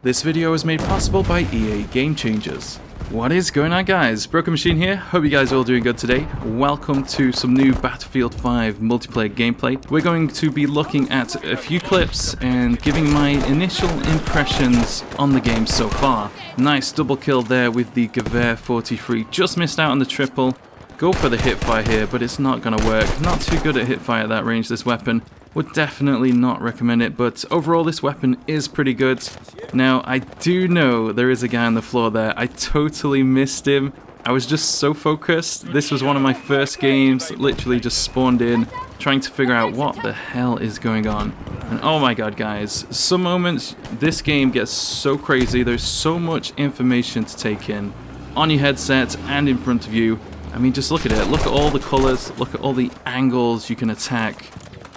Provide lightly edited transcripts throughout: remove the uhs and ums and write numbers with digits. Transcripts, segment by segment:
This video is made possible by EA Game Changers. What is going on, guys? TheBrokenMachine here. Hope you guys are all doing good today. Welcome to some new Battlefield 5 multiplayer gameplay. We're going to be looking at a few clips and giving my initial impressions on the game so far. Nice double kill there with the Gewehr 43. Just missed out on the triple. Go for the hipfire here, but it's not going to work. Not too good at hipfire at that range, this weapon. Would definitely not recommend it, but overall this weapon is pretty good. Now, I do know there is a guy on the floor there. I totally missed him. I was just so focused. This was one of my first games, literally just spawned in, trying to figure out what the hell is going on. And oh my god, guys, some moments this game gets so crazy. There's so much information to take in on your headset and in front of you. I mean, just look at it. Look at all the colors, look at all the angles you can attack.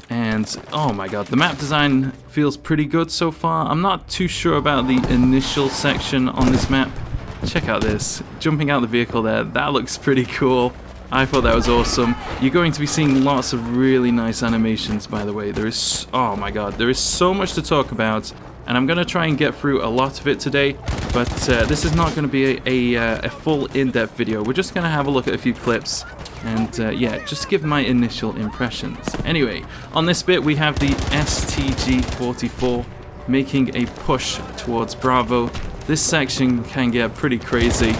And oh my god, the map design feels pretty good so far. I'm not too sure about the initial section on this map. Check out this, jumping out the vehicle there, that looks pretty cool. I thought that was awesome. You're going to be seeing lots of really nice animations, by the way. There is, oh my god, there is so much to talk about. And I'm going to try and get through a lot of it today, but this is not going to be a full in-depth video. We're just going to have a look at a few clips and yeah, just give my initial impressions. Anyway, on this bit we have the STG-44 making a push towards Bravo. This section can get pretty crazy.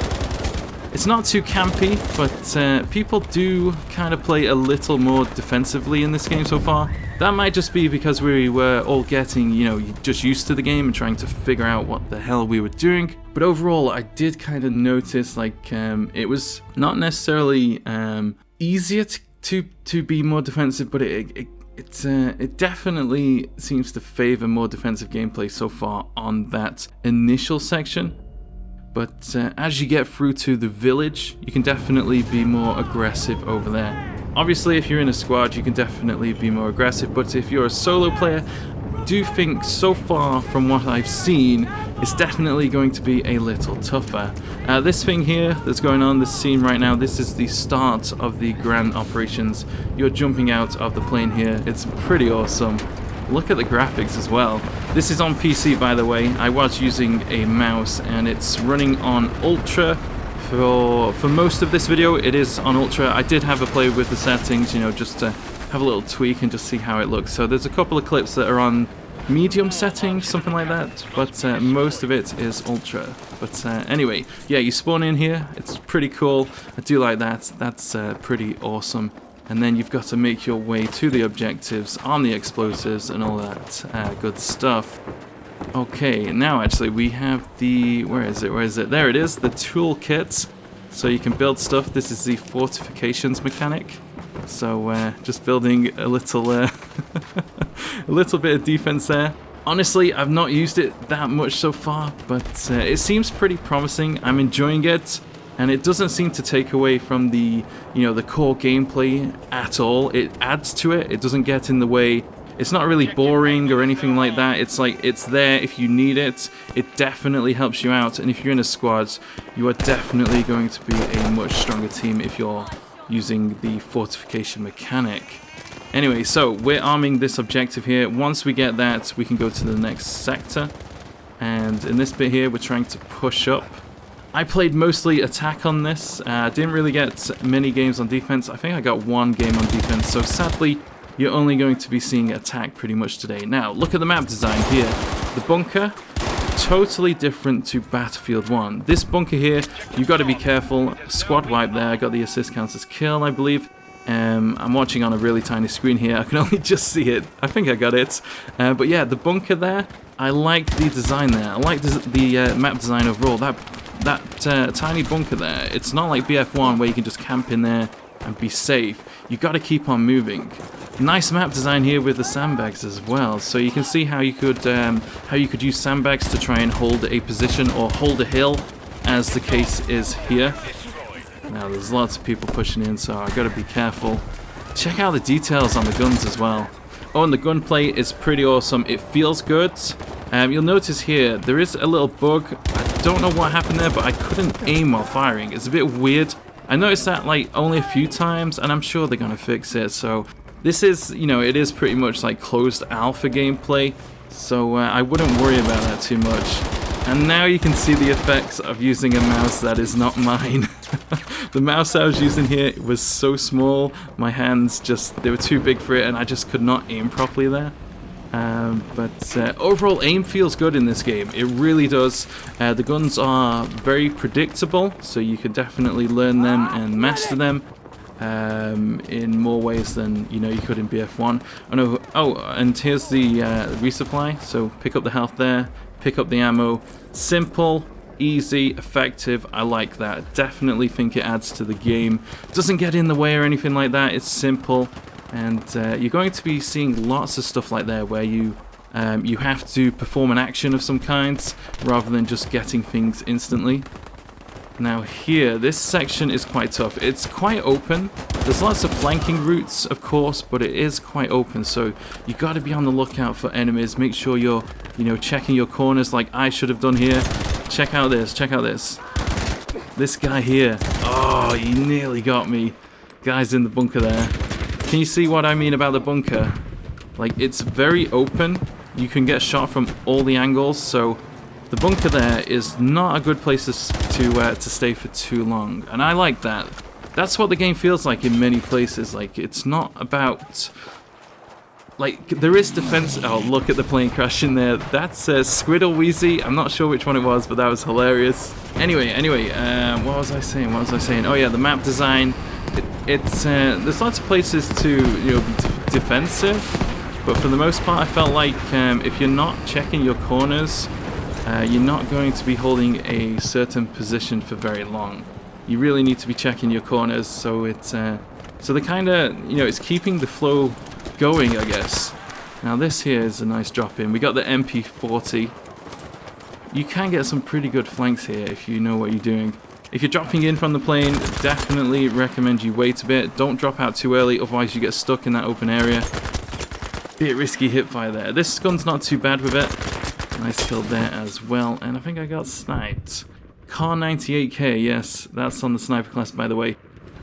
It's not too campy, but people do kind of play a little more defensively in this game so far. That might just be because we were all getting, you know, just used to the game and trying to figure out what the hell we were doing. But overall, I did kind of notice, like, it was not necessarily easier to be more defensive, but it definitely seems to favor more defensive gameplay so far on that initial section. But as you get through to the village, you can definitely be more aggressive over there. Obviously, if you're in a squad, you can definitely be more aggressive, but if you're a solo player, I do think so far from what I've seen, it's definitely going to be a little tougher. This thing here that's going on, this scene right now, this is the start of the grand operations. You're jumping out of the plane here. It's pretty awesome. Look at the graphics as well. This is on PC, by the way. I was using a mouse and it's running on Ultra. For most of this video, it is on Ultra. I did have a play with the settings, you know, just to have a little tweak and just see how it looks. So there's a couple of clips that are on medium settings, something like that, but most of it is Ultra. But anyway, yeah, you spawn in here. It's pretty cool. I do like that. That's pretty awesome. And then you've got to make your way to the objectives on the explosives and all that good stuff. Okay, now actually we have the, where is it, there it is, the toolkit. So you can build stuff. This is the fortifications mechanic. So just building a little, a little bit of defense there. Honestly, I've not used it that much so far, but it seems pretty promising. I'm enjoying it. And it doesn't seem to take away from the, you know, the core gameplay at all. It adds to it. It doesn't get in the way. It's not really boring or anything like that. It's like, it's there if you need it. It definitely helps you out. And if you're in a squad, you are definitely going to be a much stronger team if you're using the fortification mechanic. Anyway, so we're arming this objective here. Once we get that, we can go to the next sector. And in this bit here, we're trying to push up. I played mostly attack on this. Didn't really get many games on defense. I think I got one game on defense. So sadly, you're only going to be seeing attack pretty much today. Now, look at the map design here. The bunker, totally different to Battlefield 1. This bunker here, you've got to be careful. Squad wipe there. I got the assist counts as kill, I believe. I'm watching on a really tiny screen here. I can only just see it. I think I got it. But yeah, the bunker there, I like the design there. I like the map design overall. That tiny bunker there, it's not like BF1 where you can just camp in there and be safe. You got to keep on moving. Nice map design here with the sandbags as well. So you can see how you could use sandbags to try and hold a position or hold a hill, as the case is here. Now there's lots of people pushing in, so I got to be careful. Check out the details on the guns as well. Oh, and the gunplay is pretty awesome. It feels good. You'll notice here there is a little bug. I don't know what happened there, but I couldn't aim while firing. It's a bit weird. I noticed that like only a few times, and I'm sure they're gonna fix it. So this is, you know, it is pretty much like closed alpha gameplay. So I wouldn't worry about that too much. And now you can see the effects of using a mouse that is not mine. The mouse I was using here was so small, my hands they were too big for it, and I just could not aim properly there. But overall aim feels good in this game, it really does. The guns are very predictable, so you can definitely learn them and master them in more ways than you could in BF1. Oh, and here's the resupply, so pick up the health there, pick up the ammo. Simple, easy, effective. I like that. Definitely think it adds to the game. Doesn't get in the way or anything like that. It's simple, and you're going to be seeing lots of stuff like that where you have to perform an action of some kind rather than just getting things instantly. Now here, this section is quite tough. It's quite open. There's lots of flanking routes, of course, but it is quite open, so you got to be on the lookout for enemies. Make sure you're, checking your corners like I should have done here. Check out this, check out this. This guy here. Oh, he nearly got me. Guy's in the bunker there. Can you see what I mean about the bunker? Like, it's very open. You can get shot from all the angles, so the bunker there is not a good place to stay for too long, and I like that. That's what the game feels like in many places. Like, it's not about... Like, there is defense... Oh, look at the plane crash in there. That's Squid or Wheezy. I'm not sure which one it was, but that was hilarious. Anyway, what was I saying? Oh yeah, the map design. There's lots of places to be defensive, but for the most part, I felt like if you're not checking your corners, you're not going to be holding a certain position for very long. You really need to be checking your corners, so the kind of it's keeping the flow going, I guess. Now this here is a nice drop in. We got the MP40. You can get some pretty good flanks here if you know what you're doing. If you're dropping in from the plane, definitely recommend you wait a bit. Don't drop out too early, otherwise you get stuck in that open area. Bit risky hipfire there. This gun's not too bad with it. Nice kill there as well, and I think I got sniped. Car 98k, yes, that's on the sniper class, by the way.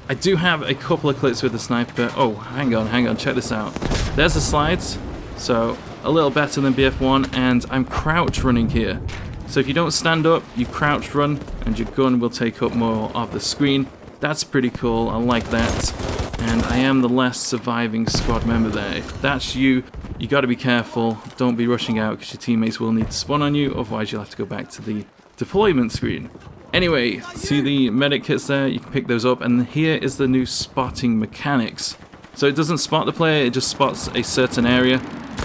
I do have a couple of clips with the sniper. Oh, hang on, check this out. There's the slides, so a little better than BF1, and I'm crouch running here. So if you don't stand up, you crouch run, and your gun will take up more of the screen. That's pretty cool, I like that. And I am the last surviving squad member there. If that's you, you got to be careful. Don't be rushing out because your teammates will need to spawn on you, otherwise you'll have to go back to the deployment screen. Anyway, see the medic kits there? You can pick those up, and here is the new spotting mechanics. So it doesn't spot the player, it just spots a certain area.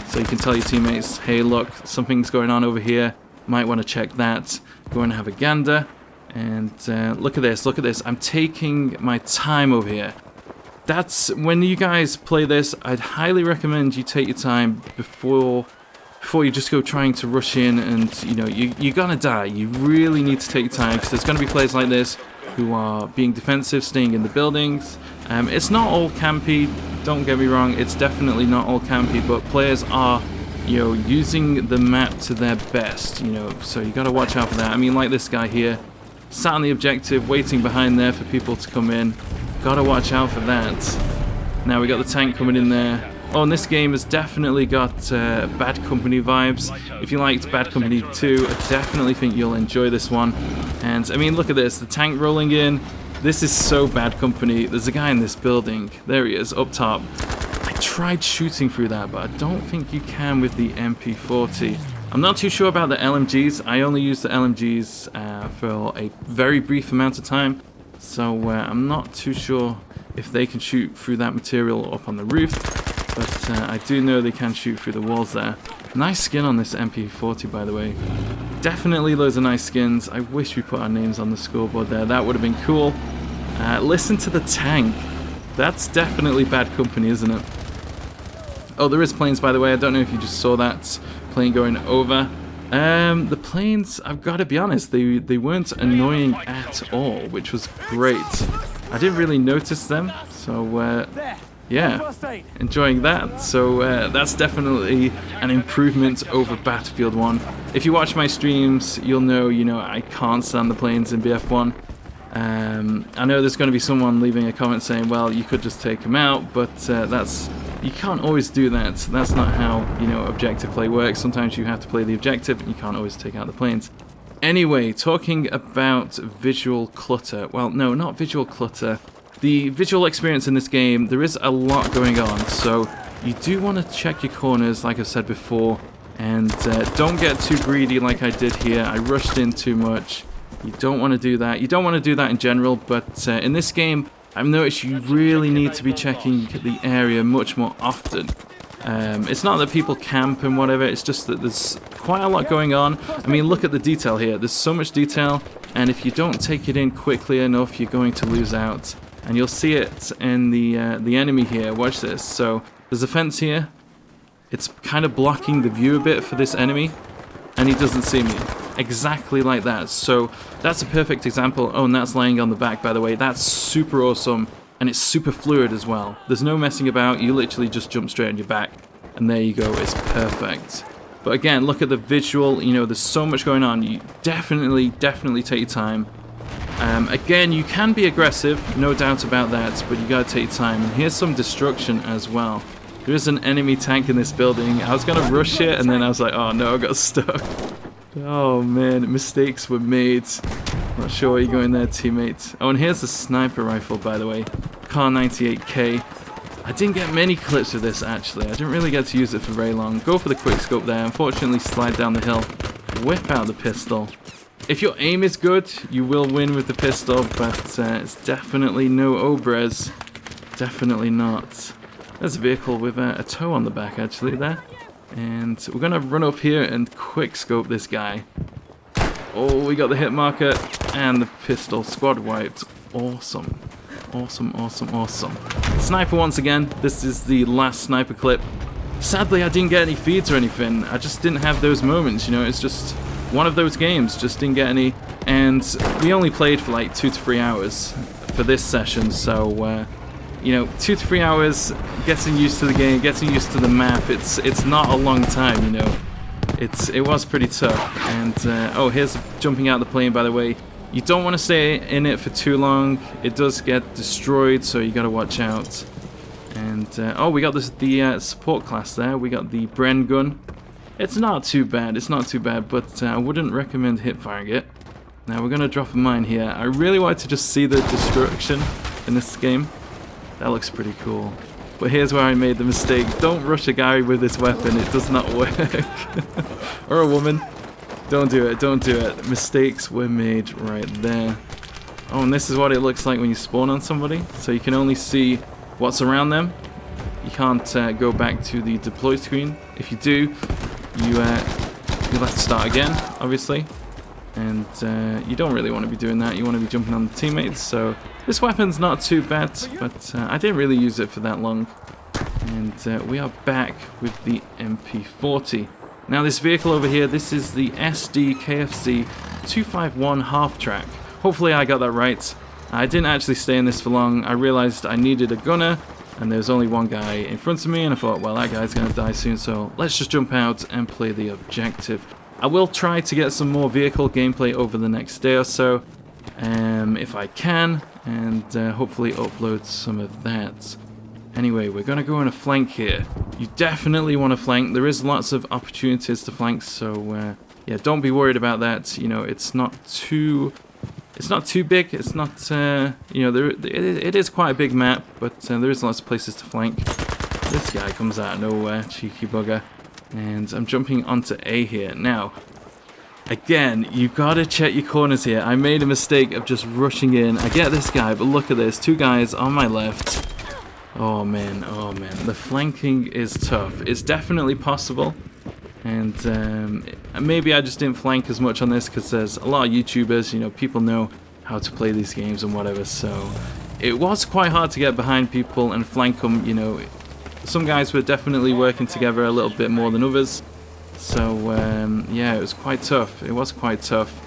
So you can tell your teammates, hey look, something's going on over here, might want to check that. Go and have a gander. And look at this, I'm taking my time over here. That's, when you guys play this, I'd highly recommend you take your time before you just go trying to rush in, and you're gonna die. You really need to take your time, because there's gonna be players like this who are being defensive, staying in the buildings. It's not all campy, don't get me wrong, it's definitely not all campy, but players are using the map to their best, so you gotta watch out for that. I mean, like this guy here, sat on the objective, waiting behind there for people to come in. Gotta watch out for that. Now we got the tank coming in there. Oh, and this game has definitely got Bad Company vibes. If you liked Bad Company 2, I definitely think you'll enjoy this one. And, I mean, look at this. The tank rolling in. This is so Bad Company. There's a guy in this building. There he is, up top. I tried shooting through that, but I don't think you can with the MP40. I'm not too sure about the LMGs. I only used the LMGs for a very brief amount of time. So, I'm not too sure if they can shoot through that material up on the roof. But I do know they can shoot through the walls there. Nice skin on this MP40, by the way. Definitely loads of nice skins. I wish we put our names on the scoreboard there. That would have been cool. Listen to the tank. That's definitely Bad Company, isn't it? Oh, there is planes, by the way. I don't know if you just saw that plane going over. The planes, I've got to be honest, they weren't annoying at all, which was great. I didn't really notice them, so yeah, enjoying that. So that's definitely an improvement over Battlefield 1. If you watch my streams, you'll know, I can't stand the planes in BF1. I know there's going to be someone leaving a comment saying, well, you could just take them out, but you can't always do that. That's not how, objective play works. Sometimes you have to play the objective, and you can't always take out the planes. Anyway, talking about visual clutter. Well, no, not visual clutter. The visual experience in this game, there is a lot going on, so you do want to check your corners, like I've said before, and don't get too greedy like I did here. I rushed in too much. You don't want to do that. You don't want to do that in general, but in this game, I've noticed you really need to be checking the area much more often. It's not that people camp and whatever, it's just that there's quite a lot going on. I mean, look at the detail here. There's so much detail, and if you don't take it in quickly enough, you're going to lose out. And you'll see it in the enemy here. Watch this. So there's a fence here. It's kind of blocking the view a bit for this enemy, and he doesn't see me. Exactly like that. So that's a perfect example. Oh, and that's laying on the back, by the way. That's super awesome, and it's super fluid as well. There's no messing about. You literally just jump straight on your back, and there you go. It's perfect. But again, look at the visual. You know, there's so much going on. You definitely take your time. Again, you can be aggressive, no doubt about that, but you gotta take your time. And here's some destruction as well. There is an enemy tank in this building. I was gonna rush it, and then I was like, oh no, I got stuck. Oh man, mistakes were made. Not sure where you're going there, teammate. Oh, and here's the sniper rifle, by the way. Car 98K. I didn't get many clips of this, actually. I didn't really get to use it for very long. Go for the quick scope there. Unfortunately, slide down the hill. Whip out the pistol. If your aim is good, you will win with the pistol, but it's definitely no Obres. Definitely not. There's a vehicle with a tow on the back, actually, there. And we're going to run up here and quick scope this guy. Oh, we got the hit marker and the pistol. Squad wiped. Awesome. Awesome. Sniper once again. This is the last sniper clip. Sadly, I didn't get any feeds or anything. I just didn't have those moments, you know. It's just one of those games. Just didn't get any. And we only played for like 2 to 3 hours for this session. So, you know, 2 to 3 hours, getting used to the game, getting used to the map. It's not a long time, you know. It was pretty tough. And, oh, here's jumping out of the plane, by the way. You don't want to stay in it for too long. It does get destroyed, so you got to watch out. And, oh, we got the support class there. We got the Bren Gun. It's not too bad, but I wouldn't recommend hip firing it. Now, we're going to drop a mine here. I really wanted to just see the destruction in this game. That looks pretty cool. But here's where I made the mistake. Don't rush a guy with this weapon. It does not work. Or a woman. Don't do it. Mistakes were made right there. Oh, and this is what it looks like when you spawn on somebody. So you can only see what's around them. You can't go back to the deploy screen. If you do, you'll have to start again, obviously. And you don't really want to be doing that. You want to be jumping on the teammates. So this weapon's not too bad, but I didn't really use it for that long. And we are back with the MP40. Now this vehicle over here, this is the SD KFC 251 half track. Hopefully I got that right. I didn't actually stay in this for long. I realized I needed a gunner, and there's only one guy in front of me, and I thought, well, that guy's going to die soon, so let's just jump out and play the objective. I will try to get some more vehicle gameplay over the next day or so, if I can, and hopefully upload some of that. Anyway, we're going to go on a flank here. You definitely want to flank. There is lots of opportunities to flank, so yeah, don't be worried about that. You know, it's not too big. It's not, you know, it is quite a big map, but there is lots of places to flank. This guy comes out of nowhere, cheeky bugger. And I'm jumping onto A here. Now, again, you gotta check your corners here. I made a mistake of just rushing in. I get this guy, but look at this. 2 guys on my left. Oh man. The flanking is tough. It's definitely possible. And maybe I just didn't flank as much on this because there's a lot of YouTubers, you know, people know how to play these games and whatever. So it was quite hard to get behind people and flank them, you know. Some guys were definitely working together a little bit more than others. So yeah, it was quite tough. It was quite tough.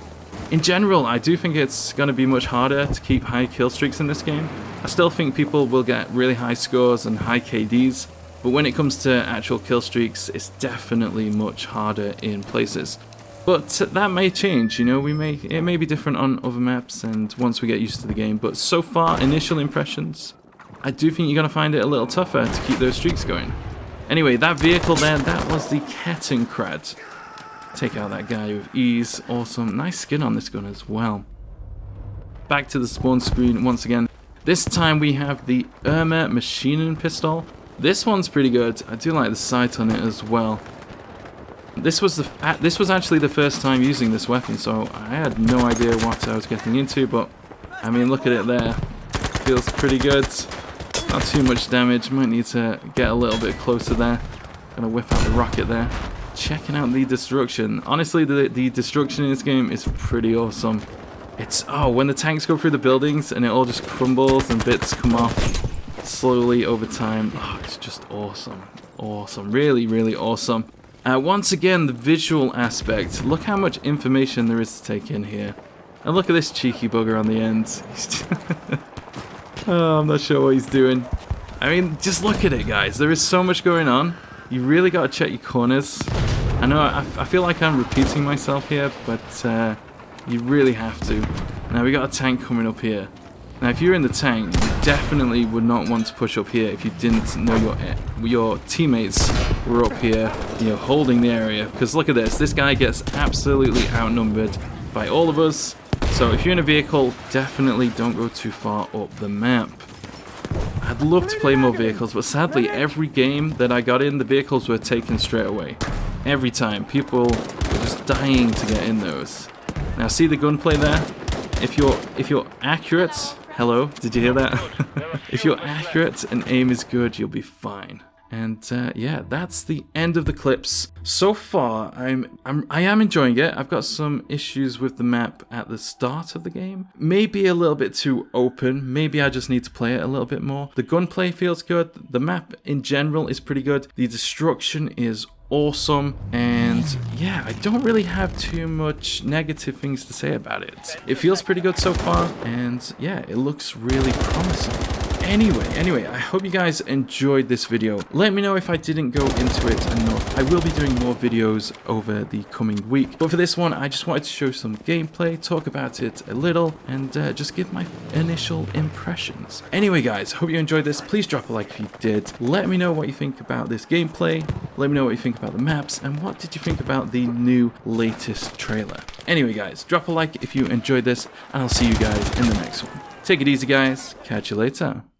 In general, I do think it's going to be much harder to keep high kill streaks in this game. I still think people will get really high scores and high KDs, but when it comes to actual kill streaks, it's definitely much harder in places. But that may change, you know, it may be different on other maps and once we get used to the game. But so far, initial impressions, I do think you're going to find it a little tougher to keep those streaks going. Anyway, that vehicle there, that was the Kettenkrad. Take out that guy with ease. Awesome. Nice skin on this gun as well. Back to the spawn screen once again. This time we have the machining pistol. This one's pretty good. I do like the sight on it as well. This was actually the first time using this weapon, so I had no idea what I was getting into, but I mean, look at it there. Feels pretty good. Not too much damage. Might need to get a little bit closer there. Gonna whip out the rocket there. Checking out the destruction. Honestly, the destruction in this game is pretty awesome. It's, oh, when the tanks go through the buildings and it all just crumbles and bits come off slowly over time. Oh, it's just awesome. Awesome. Really, really awesome. Once again, the visual aspect. Look how much information there is to take in here. And look at this cheeky bugger on the end. Oh, I'm not sure what he's doing. I mean, just look at it, guys. There is so much going on. You really got to check your corners. I know I feel like I'm repeating myself here, but you really have to. Now, we got a tank coming up here. Now, if you're in the tank, you definitely would not want to push up here if you didn't know your teammates were up here, you know, holding the area. Because look at this. This guy gets absolutely outnumbered by all of us. So if you're in a vehicle, definitely don't go too far up the map. I'd love to play more vehicles, but sadly, every game that I got in, the vehicles were taken straight away. Every time. People were just dying to get in those. Now, see the gunplay there? If you're accurate, hello, did you hear that? If you're accurate and aim is good, you'll be fine. And yeah, that's the end of the clips. So far, I am enjoying it. I've got some issues with the map at the start of the game. Maybe a little bit too open. Maybe I just need to play it a little bit more. The gunplay feels good. The map in general is pretty good. The destruction is awesome, and yeah, I don't really have too much negative things to say about it. It feels pretty good so far, and yeah, it looks really promising. Anyway, I hope you guys enjoyed this video. Let me know if I didn't go into it enough. I will be doing more videos over the coming week, but for this one, I just wanted to show some gameplay, talk about it a little, and just give my initial impressions. Anyway, guys, hope you enjoyed this. Please drop a like if you did. Let me know what you think about this gameplay. Let me know what you think about the maps, and what did you think about the new latest trailer. Anyway, guys, drop a like if you enjoyed this, and I'll see you guys in the next one. Take it easy, guys. Catch you later.